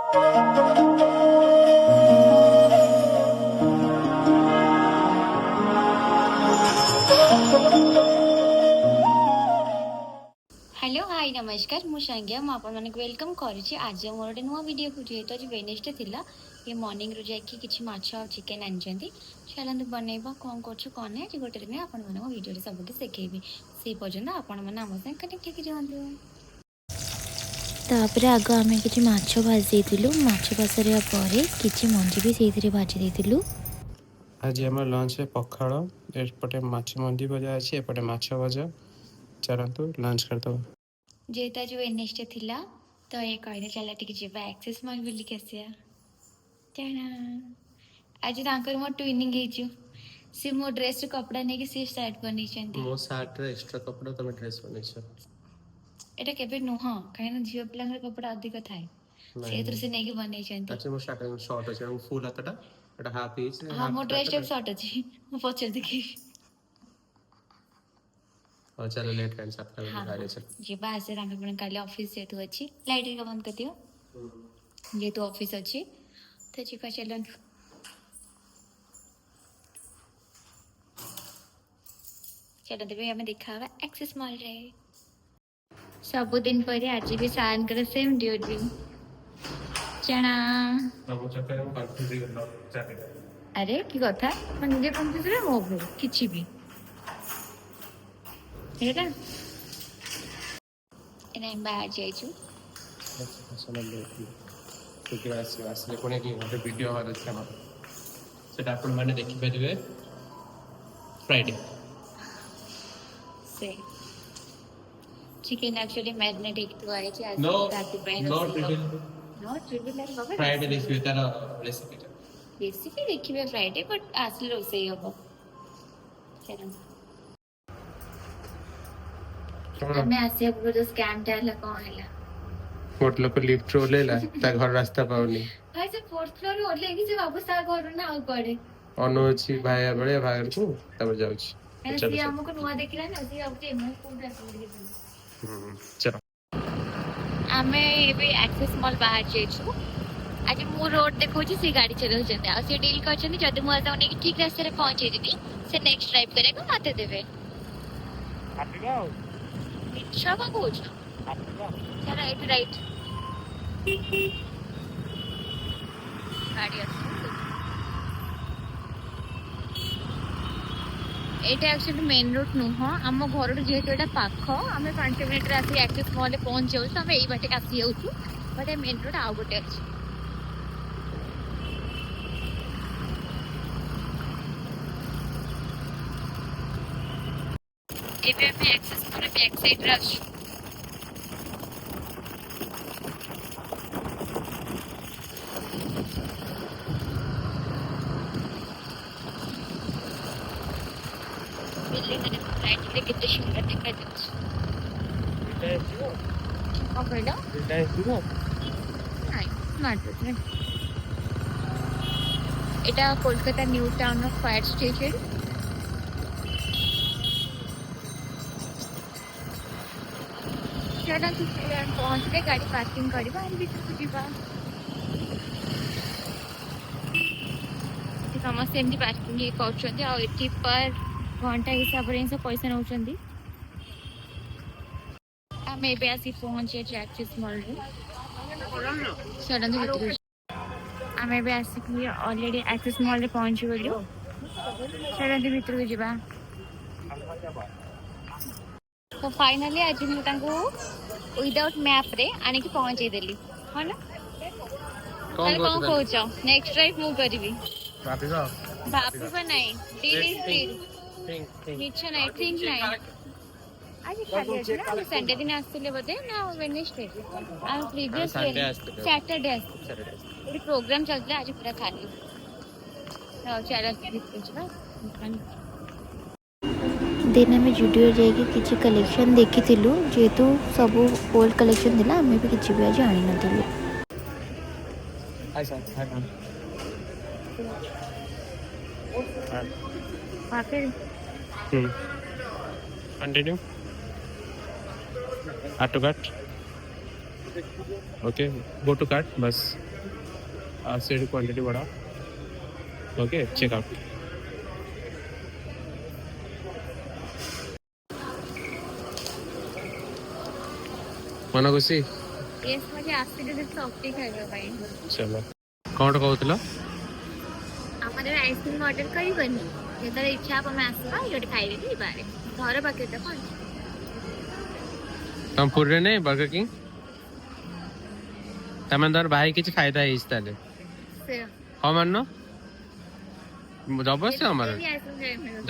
Hello hi नमस्कार मु संज्ञा मु आपण मानक वेलकम करुच्ची आज मोर गोटे नुआ वीडियो को जेहेतु आज वेडनेसडे थिला ये मॉर्निंग रू जाकि किछि माछ और चिकन आनिचंती चलंतु बनेबा कोन करछु कोन नै आज गोटे दिन आपण मानक वीडियो रे सब के देखैबी से पर्यंत आपण माने हम संग कनेक्ट के रहंतु। तापर आग आमे किछि माछ भाजी देथिलु माछ भासरिया परे किछि मंजी भी सेथिरे भाजी देथिलु। आज आम लंच रे पखाड़ एपटे माछ मंदी भजा अच्छी एपटे माछ भजा चलतु लंच करदब। जेहेतु आज वेडनेसडे थिला तो ये कहले चला टिके जेबा एक्सेस मॉल बुली के आसिया टाणा आज तांकर मो ट्विनिंग हेजु से मो ड्रेस रे कपड़ा ने के से स्टार्ट बनी चंदी मो शर्ट रे एक्स्ट्रा कपड़ा तमे ड्रेस बनेछ एटा केबे नुह काहे झियो पिलांग कपड़ा अधिक थाए सेतर से नेकी बनै चंती। अच्छा मो शर्ट शॉर्ट अछि फुल हातटा एटा हाफ पीस हां मो ड्रेस टाइप शॉर्ट अछि मो पछर देखि और चलो लेट टाइम साथ कर गाड़ी चल जे बाहर से राम अपन काले ऑफिस जेतु अछि लाइट का बंद कर दियो जेतु ऑफिस अछि तो चिका चलन चलो देबे हमें दिखावा एक्सेस मॉल रे सब दिन परे आज भी सान कर सेम ड्यूटी चना बाबू चक्कर में कंफ्यूज हो जाते अरे की कथा मन निजे कंफ्यूज रे हो गो किछि भी हेरा एना बाहर जाइछु चलो लेट ठीक है आसले कोने की गोटे वीडियो आ अछि हम सेटा अपन माने देखि परिबे फ्राइडे से चिकन एक्चुअली मैरिनेट एक तो आए आज नो रात पे नॉट रिवील नॉट रिवील बाबा फ्राइडे देखिबे तार रेसिपी रेसिपी देखिबे फ्राइडे बट आसले रोसई हबो चलो हमें आसे पूरा जो स्कैम डाला कौन हैला फोर्थ लोग लिफ्ट रोलेला ता घर रास्ता पाउनी भाई से फोर्थ फ्लोर ओले कि से वापस आ घर ना आ पड़े अनुछि भाई बड़े भाई को तब जाउछि ऐसे हमको नुआ देखिला ना से अब जे मुंह पूरा छोड़ के चलो आमे एबे एक्सेस मॉल बाहर जेछु आज मो रोड देखो छी से गाड़ी चलो जते आ से डील कर छनी जदि मो आसा उनी ठीक रास्ते रे पहुंचे दिनी से नेक्स्ट ड्राइव करे को माते देबे आपिगा इच्छा बा कोच आपिगा चला इट राइट गाड़ी आसी एटा एक्चुअली मेन रोड नुह आम घर जेहेतु एटा पाख आम 5 मिनट आसी एक्सेस मॉल पहुंच जाऊ आम यही बाटे आसी जाऊँ बट मेन रोड आउ गोटे अच्छी एबे हम एक्सेस मॉल बैक साइड रे आछु बिल्डिंग ने राइट रे कितने सुंदर दिखाई देछ का कहला নাই স্মার্ট রে এটা Kolkata new town of fire station चलो पहुंच गए गाड़ी पार्किंग करवा समस्त एमती पार्किंग कर पर घंटा हिसाब से सब पैसा नौ आम ए आसी पहुंचे एक्सेस मॉल चलते आम ए आसिक अलरेडी एक्सेस मॉल पहुंची गलु चलते भितर को जा तो फाइनली आज मुझे विदाउट मैप रे आने की पहुंचे देली है ना कौन कहूच नेक्स्ट ड्राइव मु करबी बापी पर नहीं डील इज डील नीचे नहीं थिंक नहीं आज खाली আছে না संडे दिन আসলে বদে না वेडनेसडे আর प्रीवियस सैटरडे एक प्रोग्राम चलता आज पूरा खाली तो चलो दिन आम जुडियो जाकि किसी कलेक्शन देखी जेहेतु सब ओल्ड कलेक्शन थिला आम भी किसी भी आज आनी नथिलु कंटिन्यू आटो काट ओके गो टू कार्ट बस से क्वांटिटी बढ़ा ओके चेक आउट मन खुशी यस मुझे आस्ते सॉफ्टी खाइबा ପାଇଁ चलो कौन कहूल ଆମର ଆଇସ୍କ୍ରିମ୍ ଅର୍ଡର କରିବନି ଯେତେବେଳେ ଇଚ୍ଛା ହବ ଆମେ ଆସିବା ଏଇଠି ଖାଇବେ ବାହାରେ ଘର ପାଖରେ ତ କଣ तुम पूरे नहीं बर्गर किंग तमें तोर भाई किसी फायदा है ताले ସେ हाँ मानो जबरदस्ती हमारा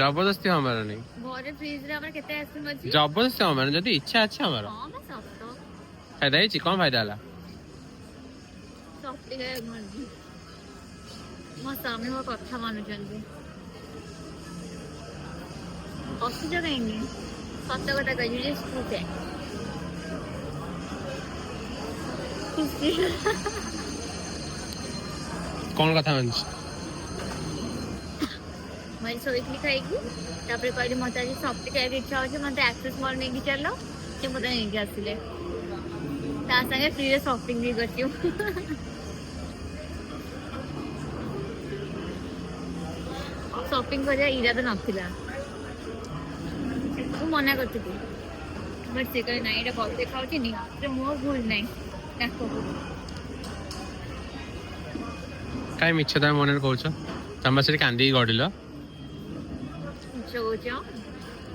जबरदस्ती हमारा नहीं ଘରେ ଫ୍ରିଜରେ ଆମର କେତେ ଆଇସ୍କ୍ରିମ୍ ଅଛି जबरदस्ती हमारा जदि इच्छा अच्छे हमारा ହଁ ବା ସତ फायदा है कौन फायदा है ସଫ୍ଟି ଖାଇବାକୁ ମୋ ସ୍ୱାମୀ ମୋ କଥା ମାନୁଛନ୍ତି ଅସୁବିଧା କାହିଁକି ସତ କଥା କହିବି ଯେ ଖୁସି ଖୁସି कौन कथा मान ମୁଁ ଶୋଇଥିଲି ଖାଇକି ତାପରେ କହିଲି ମୋତେ ଆଜି ସଫ୍ଟି ଖାଇବାକୁ ଇଚ୍ଛା ହେଉଛି ମୋତେ ଆକ୍ସେସ୍ ମଲ୍ ନେଇକି ଚାଲ ସେ ମୋତେ ନେଇକି ଆସିଲେ ତା ସାଙ୍ଗେ ଫ୍ରିରେ ସପିଂ ବି କରିଛୁ ସପିଂ କରିବା ଇରାଦା ନଥିଲା ମୁଁ ମନା କରିଥିଲି ବଟ୍ ସେ କହିଲେ ନାଇଁ ଏଇଟା ଭଲ ଦେଖାଉଛି ନି ମୋ ଭୁଲ ନାହିଁ ତାକୁ कहीं मिछ तुम मन कौच तुम से कांदी गड़िल ମିଛ କହୁଛ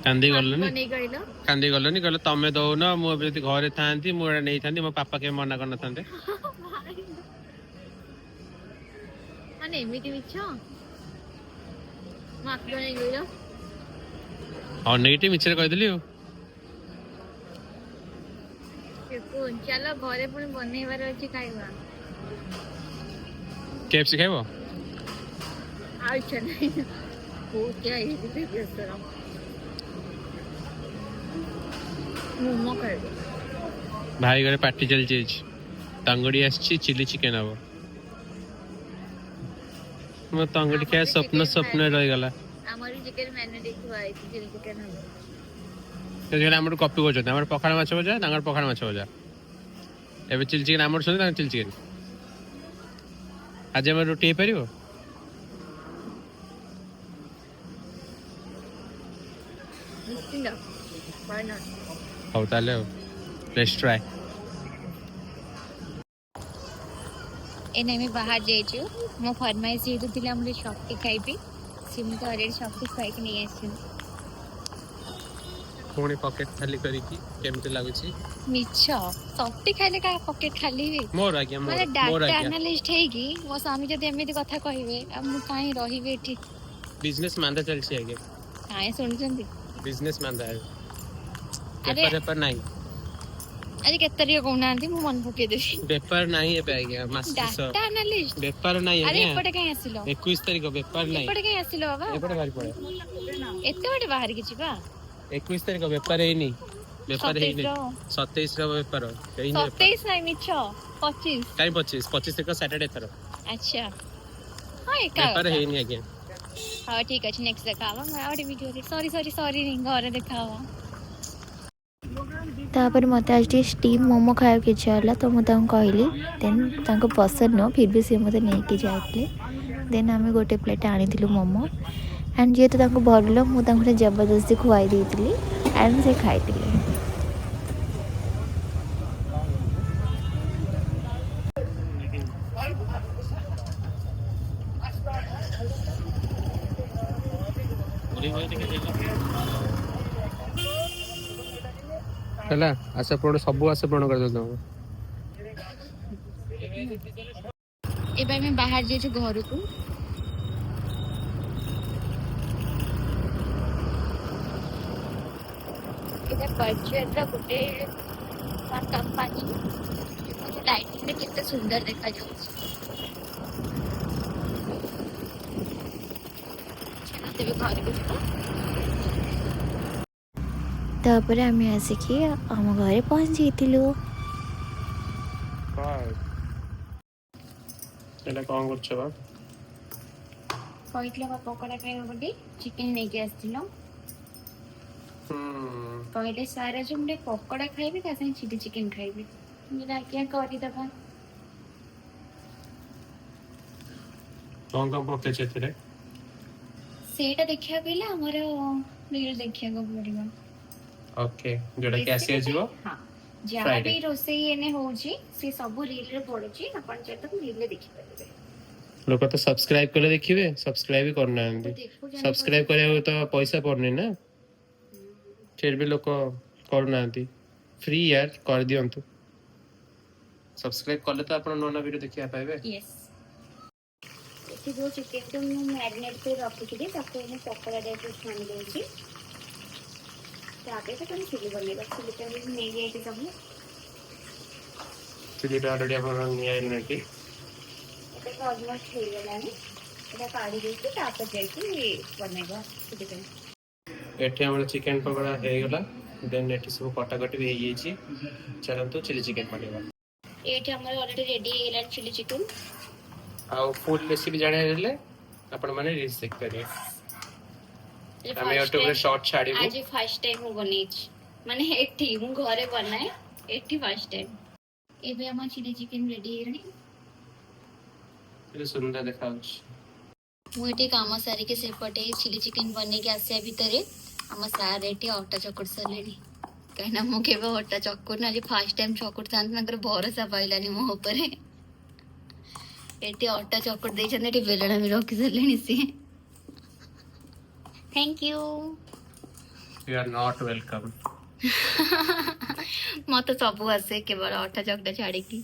कांदी गलनी ନେଇ କହିଲ कांदी गलनी कहले तमें दौन मुझे घरे था मुझे नहीं था मो पापा के मना करना था ମାନେ ଏମିତି ମିଛ ମୁଁ ଆଖିలో ନେଇ କହିଲ और नेगेटिव मिछरे कहदेली ଚାଲ ଘରେ ପୁଣି ବନେଇବାର ଅଛି ଖାଇବା केएफसी खाइबो ଆଉ ଇଚ୍ଛା ନାହିଁ ବହୁତ ହେଇଛି ବ୍ୟସ୍ତର ମୋମୋ ଖାଇବ भाई घरे पार्टी चलती तंगड़ी आसी चिली चिकेन हम मो तंगड़ी खाया स्वप्न स्वप्न रही गला ଆମର ଚିକେନ ମ୍ୟାରିନେଟ୍ ହେଇକି ହେଇଛି ଚିଲି ଚିକେନ ହବ आम कपी कर पखाड़ माछ भजा पखाड़ माछ भजा एवं चिली चिकेन आम सुन चिली चिकेन आज आम रुटी हो पार ନିଶ୍ଚିନ୍ତ why not? ହଉ ତାହେଲେ ଆଉ ଲେଟ୍ସ ଟ୍ରାଏ ଏଇନା ଆମେ ବାହାର ଯାଇଛୁ ମୋ ଫରମାଇଶ ଯେହେତୁ ଥିଲା ମୁଁ ସଫ୍ଟି ଖାଇବି ସିଏ ତ ଅଲରେଡ଼ି ସଫ୍ଟି ଖାଇକି ନେଇ ଆସିଛୁ ପୁଣି ପକେଟ ଖାଲି କରିକି କେମିତି ଲାଗୁଛି ମିଛ ସଫ୍ଟି ଖାଇଲେ କାହା ପକେଟ ଖାଲି ହୁଏ ମୋର ଆଜ୍ଞା ମାନେ ମୋର ଡାଟା ଆଜ୍ଞା ଆନାଲିଷ୍ଟ ହେଇକି ମୋ ସ୍ୱାମୀ ଯଦି ଏମିତି କଥା କହିବେ ଆଉ ମୁଁ କାହିଁ ରହିବି ଏଠି बिजनेस मांदा चलছি आगे କାହିଁ ଶୁଣୁଛନ୍ତି बिजनेस मांदा है अरे बेपार नहीं ଆଜି କେତେ ତାରିଖ କହୁନାହାନ୍ତି ମୁଁ ମନେ ପକେଇଦେବି बेपार नहीं है आगे मास ଡାଟା ଆନାଲିଷ୍ଟ बेपार नहीं ଆରେ है ଏପଟେ କାହିଁ ଆସିଲ 21 तारिख बेपार नहीं ଏପଟେ କାହିଁ ଆସିଲ ବାବା एपटे बाहर पड़े ଏତେ ବାଟେ ବାହାରିକି ଯିବା 21 तारिख बेपार है नहीं बेपार है नहीं 27 रो बेपार है नहीं 27 ନାଇଁ ମିଛ 25 କାଇଁ 25 ତାରିଖ ସॅଟର୍ଡେ ଥର ଆଚ୍ଛା ହଁ ଏକା ବେପାର ହେଇନି ଆଜ୍ଞା ହଁ ଠିକ ଅଛି ନେକ୍ସଟ ଦେଖା ହବା ମୁଁ ଆଉ ଗୋଟେ ଭିଡ଼ିଓରେ ସରି ଘରେ ଦେଖା ହବା तापर मत आज टे स्टीम मोमो खाइक इच्छा है तो मुझे कहली देन तांको पसंद न फिर भी सी मत नहीं जाते देन आम गोटे प्लेट आनी मोमो एंड जेहेतु तांको भल मुझे जबरदस्ती खुआई देती एंड से खाई ହେଲା ଆଶା ପୂରଣ ସବୁ ଆଶା ପୂରଣ କରିଦେବୁ ଏବେ ଆମେ ବାହାର ଯାଇଛୁ ଘରକୁ এটা বাজেটটা ଗୋଟେ कंपनी लाइटिंग में कितना सुंदर देखा जाଉଛି ତେବେ ଘରକୁ ଯିବା तापर आम आसिकी आम घरे पहुँच जाइलु ଏଟା କଣ କରୁଛ ବା କହିଥିଲ ବା ପକୋଡା ଖାଇବ ବୋଲି ଚିକେନ ନେଇକି ଆସିଥିଲ କହିଲେ ସାର୍ ଆଜି ମୁଁ ଟିକେ ପକୋଡା ଖାଇବି ତା ସାଙ୍ଗେ ଚିଲି ଚିକେନ ଖାଇବି मेरा क्या करी दबा कौन पके छेतरे सेटा देखिया पहले हमर रील देखिया को पड़िबा ओके जोड़ा कैसे आजीबो हां जहाँ भी रोसे एने होजी से सब रील रे पड़ुची अपन जेता रील रे देखि पारे लोक तो सब्सक्राइब करे देखिबे सब्सक्राइब भी करना है सब्सक्राइब करे तो पैसा पड़ने ना फिर भी लोक करना फ्री यार कर दियंतु सब्सक्राइब करले तो अपन नोना वीडियो देखिया पाइबे यस एठी जो चिकन को मैं मैरिनेट पे रखी थी ताको मैं पकोड़ा टाइप छान देउची ताके तो कम चिली बनेगा चिली तो नहीं है कि सब चिली तो ऑलरेडी अपन निया इनकी এটা অলমোস্ট হয়ে গেলানি এটা কাড়ি দিয়েছি তারপর যাইকি বনেগা চিকেন एठी हमर चिकन पकोड़ा हे गेला देन एठी सब कटा कटी भी हे जाई चलन तो चिली चिकन बनेगा এইটা আমার অলরেডি রেডি হয়ে গেল চিলি চিকেন आ फुल रेसिपी जाने रहले अपन माने रील्स देख करिए আমি ইউটিউবে শর্ট ছাড়িবো আজ ফার্স্ট টাইম মু বনেছি মানে এটি মু ঘরে বনাই এটি ফার্স্ট টাইম এবে আমার চিলি চিকেন রেডি হেলানি এটা সুন্দর দেখাଉଛି ମୁଁ ଏଠି କାମ ସାରିକି ସେପଟେ ଚିଲି ଚିକେନ ବନେଇକି ଆସିବା ଭିତରେ ଆମ ସାର୍ ଏଠି ଅଟା ଚକୁଟି ସାରିଲେଣି କାହିଁକିନା ମୁଁ କେବେ ଅଟା ଚକୁଟି ଆଜି ଫାର୍ଷ୍ଟ ଟାଇମ୍ ଚକୁଟିଥାନ୍ତି ତାଙ୍କର ଭରସା ପାଇଲାନି ମୋ ଉପରେ ଏଠି ଅଟା ଚକୁଟି ଦେଇଛନ୍ତି ଏଠି ବେଲଣା ବି ରଖି ସାରିଲେଣି ସିଏ thank you you are not welcome ମତେ ସବୁ ଆସେ କେବଳ ଅଟା ଚକଟା ଛାଡ଼ିକି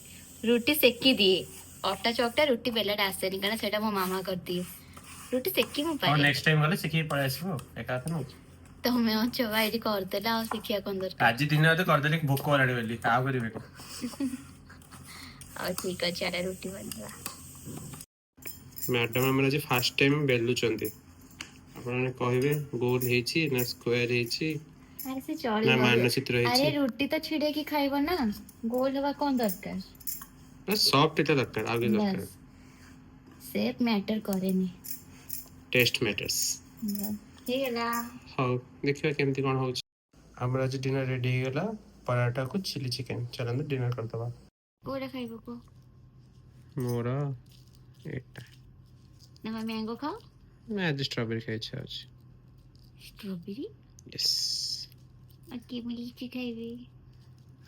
ରୁଟି ସେକି ଦିଏ ଅଟା ଚକଟା ରୁଟି ବେଲାଟା ଆସେନି କାରଣ ସେଇଟା ମୋ ମାମା କରିଦିଏ ରୁଟି ସେକି ମୁଁ और ପାରେ नेक्स्ट टाइम वाले सिखी पड़े आसीबो एका त नु ତମେ ଅଛ ବା ଏଠି କରିଦେଲା ଆଉ ଶିଖିବା କ'ଣ ଦରକାର आज दिन तो कर देले भूख वाली बेली का करिवे को ଆଉ ଠିକ ଅଛି ଆରେ ରୁଟି ବନେଇବା मैडम हमर आज फर्स्ट टाइम बेलु चंदी आपण कहबे गोल हेची ना स्क्वायर हेची ଆରେ ସେ ना ଚଳିବ मानचित्र ଆରେ हेची ରୁଟି ତ ଛିଡେଇକି ଖାଇବ ନା ଗୋଲ ହବା କ'ଣ ଦରକାର बस सॉफ्ट इटा दरकार आगे दरकार ସେପ୍ ମ୍ୟାଟର କରେନି टेस्ट मैटर्स ହେଇଗଲା हाउ देखियो केमती कोन होची हमर आज डिनर रेडी हो गेला पराठा को चिली चिकन चलन डिनर कर दबा କୋଉଟା ଖାଇବ କో मोरा एटा ନା ମ୍ୟାଙ୍ଗୋ ଖାଅ मैं आज स्ट्रॉबेरी खाइ छ आज ଷ୍ଟ୍ରବେରୀ यस ଆଉ କି ମିଳିଛି ଖାଇବି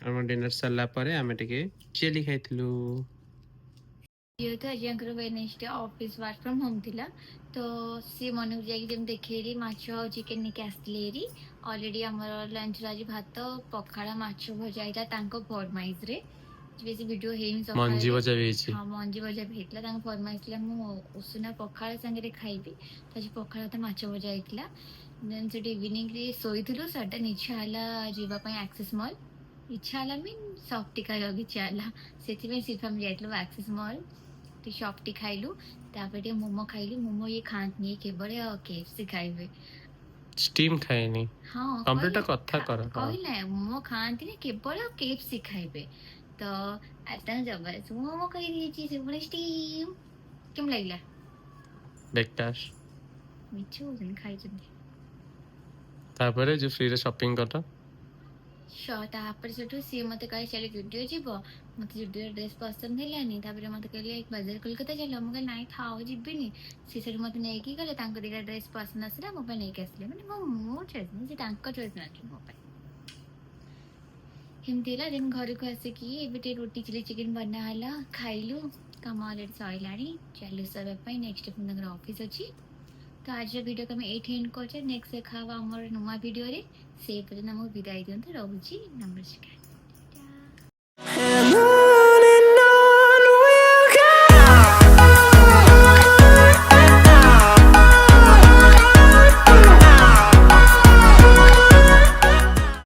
हम डिनर सरला परे हमें टिके चिली खाइथिलु ଯେହେତୁ ଆଜି ଆଙ୍କର ୱେନେସଡେ ଅଫିସ ୱାର୍କ ଫ୍ରମ ହୋମ ଥିଲା ତ ସିଏ ମନକୁ ଯାଇକି ଯେମିତି ଦେଖେଇଲି ମାଛ ଆଉ ଚିକେନ ନେଇକି ଆସିଥିଲେ ଏରି ଅଲରେଡି ଆମର ଲଞ୍ଚରେ ଆଜି ଭାତ ପଖାଳ ମାଛ ଭଜା ହେଇଥିଲା ତାଙ୍କ ଫରମାଇଜରେ ବେଶୀ ଭିଡ଼ିଓ ହେଇନି मंजी बजा भी छी ହଁ ମଞ୍ଜି ଭଜା ବି ହେଇଥିଲା ତାଙ୍କ ଫରମାଇଜ ଥିଲା ମୁଁ ଉଷୁନା ପଖାଳ ସାଙ୍ଗରେ ଖାଇବି ତ ଆଜି ପଖାଳ ଭାତ ମାଛ ଭଜା ହେଇଥିଲା ଦେନ୍ ସେଠି ଇଭିନିଂରେ ଶୋଇଥିଲୁ ସଡନ୍ ଇଚ୍ଛା ହେଲା ଯିବା ପାଇଁ ଆକ୍ସିସ୍ ମଲ୍ ଇଚ୍ଛା ହେଲା ମିନ୍ ସଫ୍ଟି ଖାଇବାକୁ ଇଚ୍ଛା ହେଲା ସେଥିପାଇଁ ସିଫା ଆମେ ଯାଇଥିଲୁ ଆକ୍ସିସ୍ ମଲ୍ ଟିକେ ସଫ୍ଟି ଖାଇଲୁ ତାପରେ ଟିକେ ମୋମୋ ଖାଇଲୁ ମୋମୋ ଇଏ ଖାଆନ୍ତିନି କେବଳ କେଏଫସି ଖାଇବେ स्टीम खाइनी ହଁ कंप्लीट कथा कर କହିଲା ମୋମୋ ଖାଆନ୍ତିନି କେବଳ କେଏଫସି ଖାଇବେ ତ ଆଜି ଜବରଦସ୍ତ ମୋମୋ ଖାଇଦେଇଛି ସେଭଳି ଷ୍ଟିମ୍ କେମିତି ଲାଗିଲା बेकार ମିଛ କହୁଛନ୍ତି ଖାଇଛନ୍ତି तापरे जो फ्री रे शॉपिंग करता ତାପରେ ସେଠୁ ସିଏ ମତେ କହିଲେ ଚାଲ ଜୁଡିଓ ଯିବ ମତେ ଜୁଡିଓ ଡ୍ରେସ୍ ପସନ୍ଦ ହେଲାନି ତାପରେ ମତେ କହିଲେ ବାଜାର କୋଲକାତା ଚାଲ ମୁଁ କହିଲି ନାଇଁ ଥାଉ ଯିବିନି ସେ ସେଠୁ ମତେ ନେଇକି ଗଲେ ତାଙ୍କ ଦିଟା ଡ୍ରେସ୍ ପସନ୍ଦ ଆସିଲା ମୋ ପାଇଁ ନେଇକି ଆସିଲେ ମାନେ ମୋ ଚଏସ୍ ନାହିଁ ସେ ତାଙ୍କ ଚଏସ୍ ନାହିଁ ମୋ ପାଇଁ ଏମିତି ହେଲା ଦେନ୍ ଘରକୁ ଆସିକି ଏବେ ଟିକେ ରୁଟି ଚିଲି ଚିକେନ ବନା ହେଲା ଖାଇଲୁ କାମ ଅଲରେଡି ସରିଲାଣି ଚାଲୁ ସରିବା ପାଇଁ ନେକ୍ସଟ ପୁଣି ତାଙ୍କର ଅଫିସ୍ ଅଛି ତ ଆଜିର ଭିଡ଼ିଓକୁ ଆମେ ଏଇଠି ଏଣ୍ଡ କରୁଛେ ନେକ୍ସଟ ଦେଖା ହବ ଆମର ନୂଆ ଭିଡ଼ିଓରେ ସେ ପର୍ଯ୍ୟନ୍ତ ଆମକୁ ବିଦାୟ ଦିଅନ୍ତୁ ରହୁଛି ନମସ୍କାର।